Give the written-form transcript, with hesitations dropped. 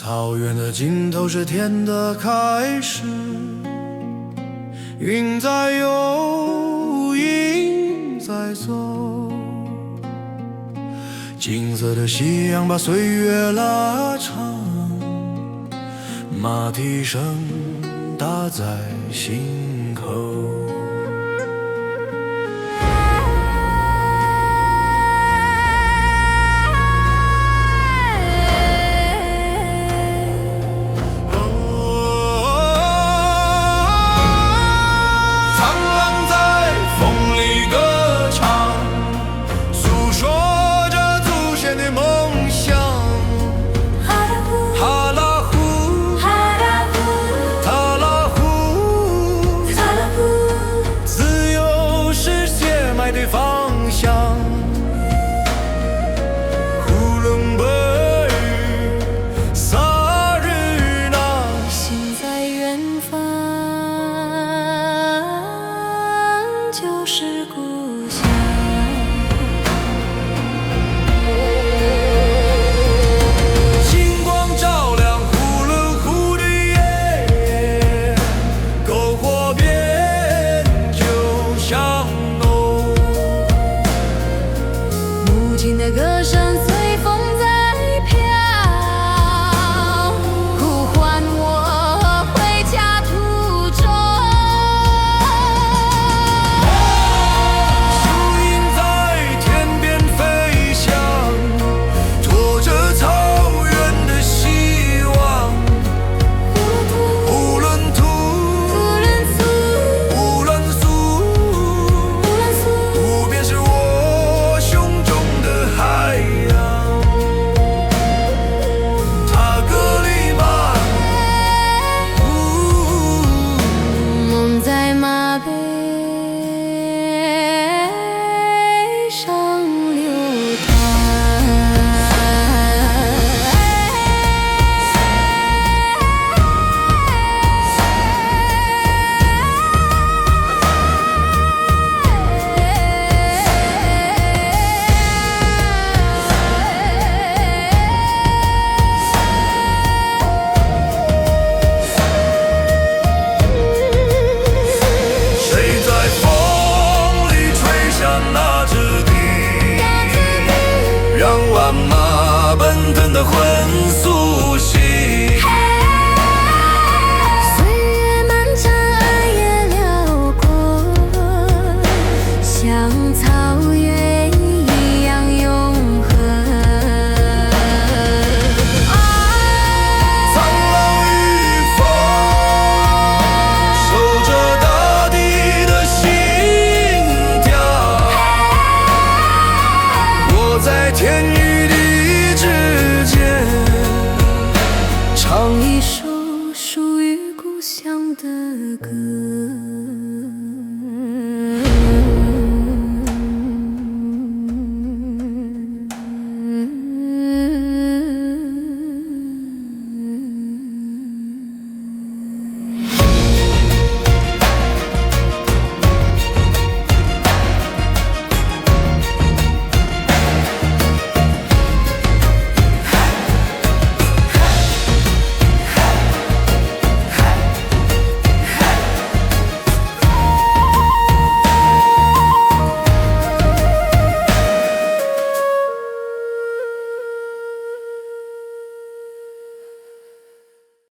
草原的尽头是天的开始，云在游，鹰在走，金色的夕阳把岁月拉长，马蹄声打在心口。对方向，呼伦贝尔，萨日纳，心在远方，就是故乡。星光照亮呼伦湖的夜，篝火边酒香浓。母亲的歌声随风在飘，呼唤我回家途中。树影在天边飞翔，拖着草原的希望。乌伦图，乌伦苏，无边是我胸中的海洋。塔格里玛，梦在马背上流谁在风里吹响那支笛，让万马奔腾的魂苏醒。岁月漫长，暗夜辽阔，像草原一样永恒。苍狼与风，守着大地的心跳。我在天与地之间，唱一首属于故乡的歌。